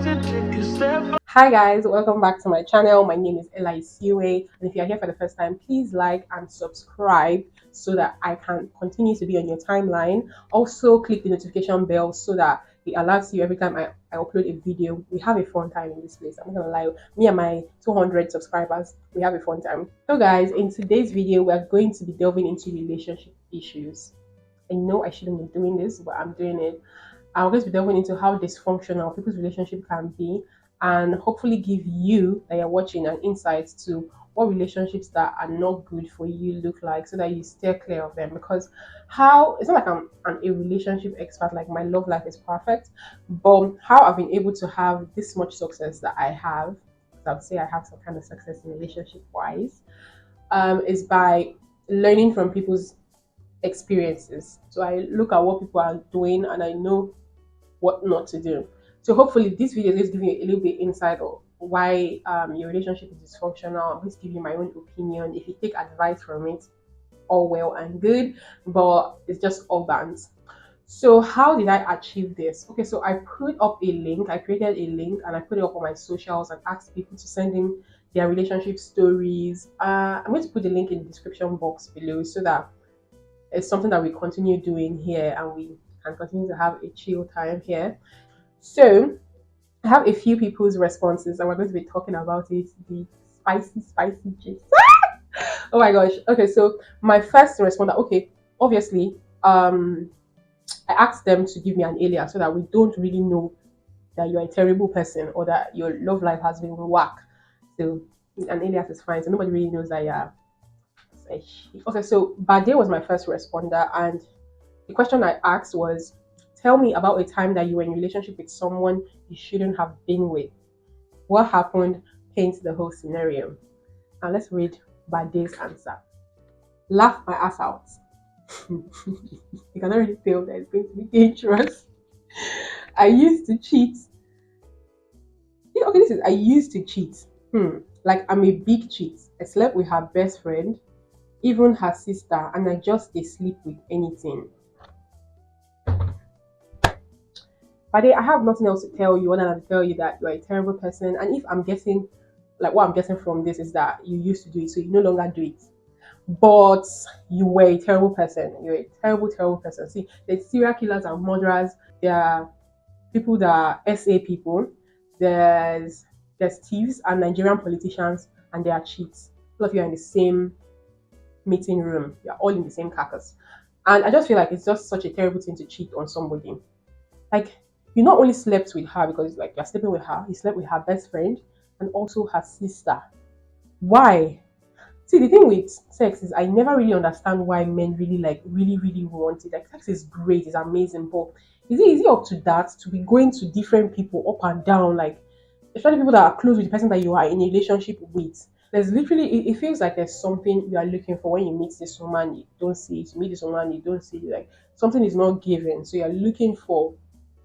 Hi guys, welcome back to my channel. My name is Siwe, and if you are here for the first time, please like and subscribe so that I can continue to be on your timeline. Also click the notification bell so that it alerts you every time I upload a video. We have a fun time in this place. I'm not gonna lie, me and my 200 subscribers, we have a fun time. So guys, in today's video we're going to be delving into relationship issues. I know I shouldn't be doing this, but I'm doing it. I'm going to be delving into how dysfunctional people's relationship can be, and hopefully give you that you're watching an insight to what relationships that are not good for you look like, so that you steer clear of them. Because how it's not like I'm a relationship expert, like my love life is perfect, but how I've been able to have this much success that I have, 'cause I would say I have some kind of success in relationship wise, is by learning from people's experiences. So I look at what people are doing and I know what not to do. So hopefully this video is giving you a little bit insight of why your relationship is dysfunctional. I'm going to give you my own opinion. If you take advice from it, all well and good, but it's just all bands. So how did I achieve this? Okay, so I put up a link. I created a link and I put it up on my socials and asked people to send in their relationship stories. I'm going to put the link in the description box below so that it's something that we continue doing here and we can continue to have a chill time here. So I have a few people's responses and we're going to be talking about it. The spicy gist. Oh my gosh. Okay, so my first responder, okay, obviously, I asked them to give me an alias so that we don't really know that you're a terrible person or that your love life has been whack. So an alias is fine. So nobody really knows that you're. Okay, so Bade was my first responder, and the question I asked was, tell me about a time that you were in a relationship with someone you shouldn't have been with. What happened? Paint the whole scenario. And let's read Bade's answer. Laugh my ass out. You can already tell that it's going to be dangerous. I used to cheat. Yeah, okay, this is I used to cheat. Like I'm a big cheat. I slept with her best friend, even her sister, and I just they sleep with anything. But I have nothing else to tell you other than to tell you that you're a terrible person. And if I'm guessing, like what I'm getting from this is that you used to do it, so you no longer do it. But you were a terrible person. You're a terrible, terrible person. See, there's serial killers and murderers. There are people that are SA people. There's there's thieves and Nigerian politicians, and there are cheats. All of you are in the same meeting room. You're all in the same carcass. And I just feel like it's just such a terrible thing to cheat on somebody. Like you not only slept with her because like you're sleeping with her, you slept with her best friend and also her sister. Why? See, the thing with sex is I never really understand why men really really want it. Like sex is great, it's amazing, but is it up to that to be going to different people up and down, like especially people that are close with the person that you are in a relationship with? There's literally it feels like there's something you are looking for when you meet this woman, you don't see it. You meet this woman, you don't see it. Like something is not given, so you're looking for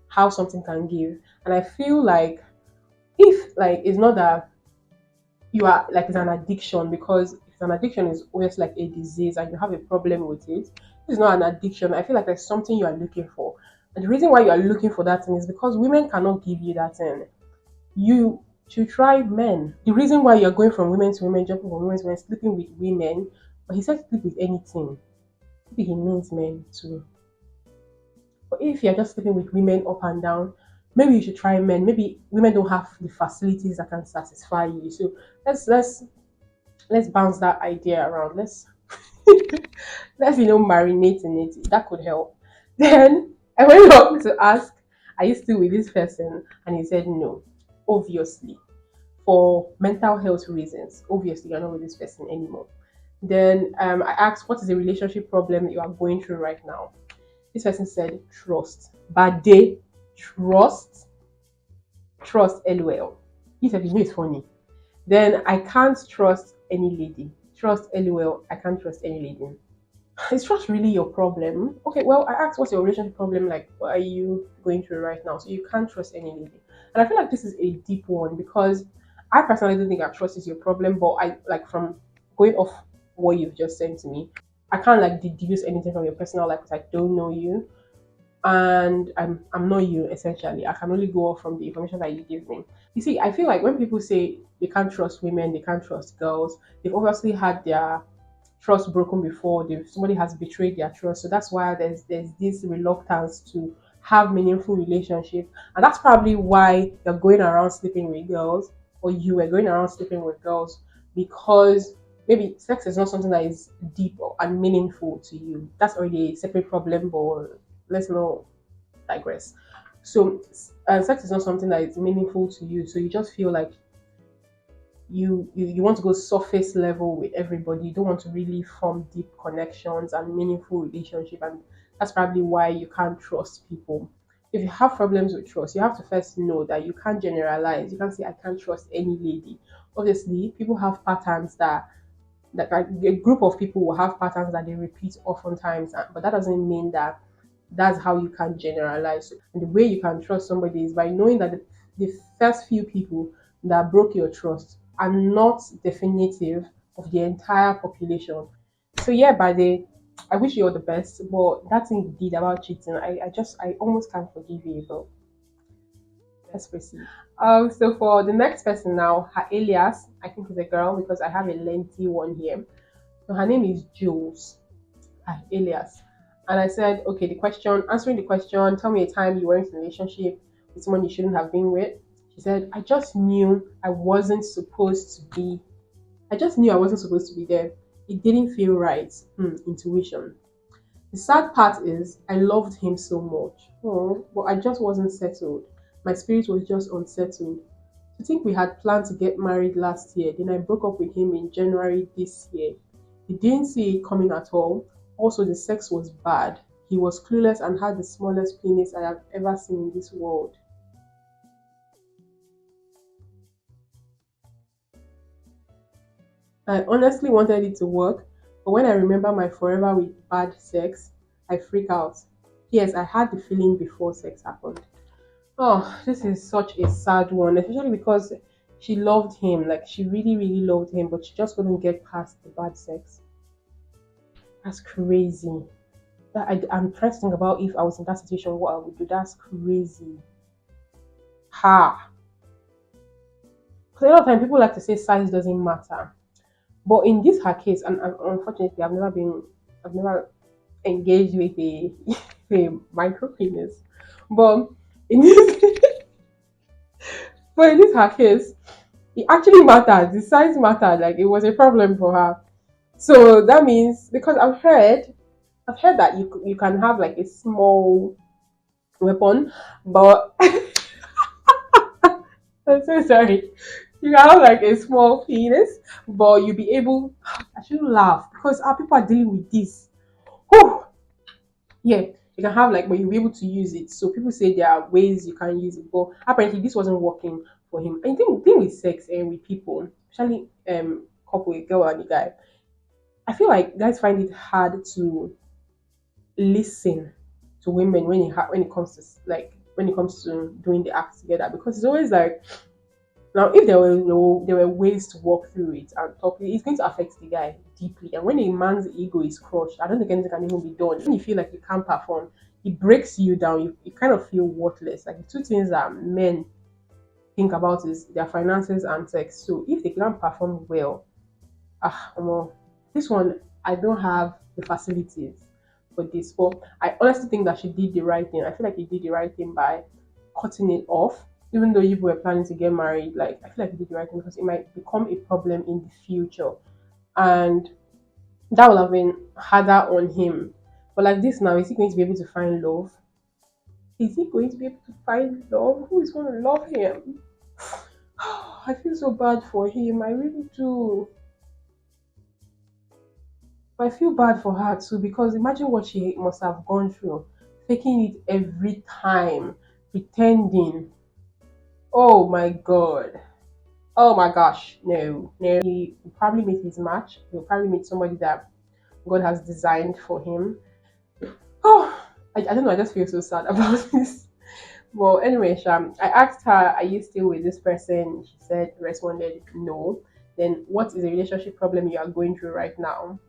how something can give. And I feel like if like it's not that you are like it's an addiction, because if it's an addiction is always like a disease and you have a problem with it. It's not an addiction. I feel like there's something you are looking for. And the reason why you are looking for that thing is because women cannot give you that thing. You should try men. The reason why you're going from women to women, jumping from women to women, sleeping with women, but he said sleep with anything. Maybe he means men too. But if you're just sleeping with women up and down, maybe you should try men. Maybe women don't have the facilities that can satisfy you. So let's let's let's bounce that idea around. Let's marinate in it. That could help. Then I went up to ask, are you still with this person? And he said no. Obviously. For mental health reasons. Obviously you're not with this person anymore. Then I asked, what is the relationship problem that you are going through right now? This person said trust. But they trust LOL. He said, you know it's funny. Then I can't trust any lady. Trust LOL. I can't trust any lady. Is trust really your problem? Okay, well, I asked what's your relationship problem, like what are you going through right now? So you can't trust any lady. And I feel like this is a deep one because I personally don't think that trust is your problem, but I like from going off what you've just said to me, I can't like deduce anything from your personal life because I don't know you. and I'm not you essentially. I can only go off from the information that you give me. You see, I feel like when people say they can't trust women, they can't trust girls, they've obviously had their trust broken before. Somebody has betrayed their trust, so that's why there's this reluctance to have meaningful relationship, and that's probably why you're going around sleeping with girls, or you were going around sleeping with girls because maybe sex is not something that is deep and meaningful to you. That's already a separate problem, but let's not digress. So, sex is not something that is meaningful to you, so you just feel like you want to go surface level with everybody. You don't want to really form deep connections and meaningful relationship, and that's probably why you can't trust people. If you have problems with trust, you have to first know that you can't generalize. You can't say I can't trust any lady. Obviously, people have patterns that like, a group of people will have patterns that they repeat oftentimes, but that doesn't mean that that's how you can generalize. And the way you can trust somebody is by knowing that the first few people that broke your trust are not definitive of the entire population. So yeah, by the I wish you all the best, but that thing you did about cheating, I almost can't forgive you, but let's proceed. So for the next person now, her alias, I think is a girl because I have a lengthy one here. So her name is Jules, her alias. And I said, okay, answering the question, tell me a time you were in a relationship with someone you shouldn't have been with. She said, I just knew I wasn't supposed to be there. It didn't feel right. Intuition. The sad part is I loved him so much. Oh, but I just wasn't settled. My spirit was just unsettled. To think we had planned to get married last year, then I broke up with him in January this year. He didn't see it coming at all. Also, the sex was bad. He was clueless and had the smallest penis I have ever seen in this world. I honestly wanted it to work, but when I remember my forever with bad sex, I freak out. Yes, I had the feeling before sex happened. Oh, this is such a sad one, especially because she loved him. Like, she really, really loved him, but she just couldn't get past the bad sex. That's crazy. I'm trying to think about if I was in that situation, what I would do. That's crazy. Ha! Because a lot of time people like to say size doesn't matter. But in this her case, and unfortunately, I've never engaged with a micro penis. But in this, but in this her case, it actually mattered. The size mattered. Like it was a problem for her. So that means because I've heard that you can have like a small weapon, but I'm so sorry. You can have like a small penis, but you'll be able. I shouldn't laugh because our people are dealing with this. Whew. Yeah, you can have like, but you'll be able to use it. So people say there are ways you can use it, but apparently this wasn't working for him. And thing with sex and with people, especially couple, a girl and a guy, I feel like guys find it hard to listen to women when it comes to when it comes to doing the act together because it's always like now if there were ways to walk through it and talk it's going to affect the guy deeply and when a man's ego is crushed I don't think anything can even be done when you feel like you can't perform it breaks you down you kind of feel worthless like the two things that men think about is their finances and sex so if they can't perform well well, this one I don't have the facilities for this, but I honestly think that she did the right thing. I feel like he did the right thing by cutting it off. Even though you were planning to get married, like I feel like he did the right thing because it might become a problem in the future, and that would have been harder on him. But like this now, is he going to be able to find love? Is he going to be able to find love? Who is going to love him? I feel so bad for him. I really do. But I feel bad for her too because imagine what she must have gone through, faking it every time, pretending. Oh my god. Oh my gosh. No, no. He will probably meet his match. He'll probably meet somebody that God has designed for him. Oh, I don't know. I just feel so sad about this. Well, anyway, Sham, I asked her, are you still with this person? She responded, no. Then what is a relationship problem you are going through right now?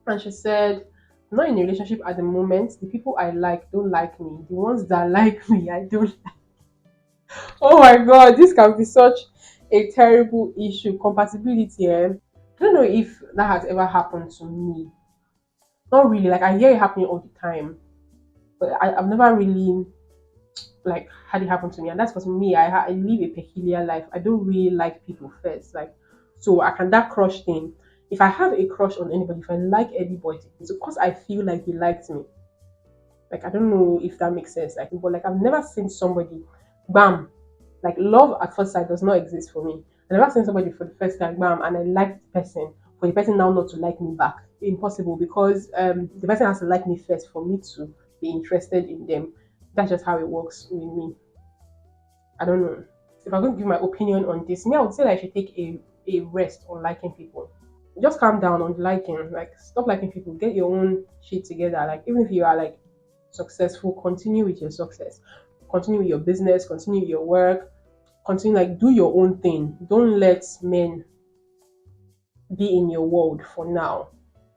And she said, not in a relationship at the moment. The people I like don't like me. The ones that like me, I don't. Oh my god, this can be such a terrible issue. Compatibility. I don't know if that has ever happened to me. Not really. Like I hear it happening all the time, but I've never really like had it happen to me. And that's because me, I live a peculiar life. I don't really like people first. Like, so I can that crush thing. If I have a crush on anybody, if I like anybody, it's because I feel like they liked me. Like I don't know if that makes sense. Like, but like I've never seen somebody, bam, like love at first sight does not exist for me. I never seen somebody for the first time, bam, and I like the person. For the person now not to like me back, impossible because the person has to like me first for me to be interested in them. That's just how it works with me. I don't know. If I'm going to give my opinion on this, me, I would say that I should take a rest on liking people. Just calm down on liking. Like, stop liking people. Get your own shit together. Like, even if you are like successful, continue with your success. Continue with your business. Continue with your work. Continue like do your own thing. Don't let men be in your world for now.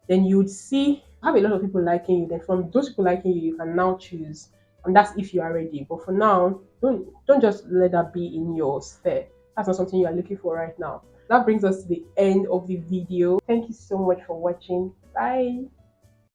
Then you would see have a lot of people liking you. Then from those people liking you, you can now choose, and that's if you are ready. But for now, don't just let that be in your sphere. That's not something you are looking for right now. That brings us to the end of the video. Thank you so much for watching. Bye.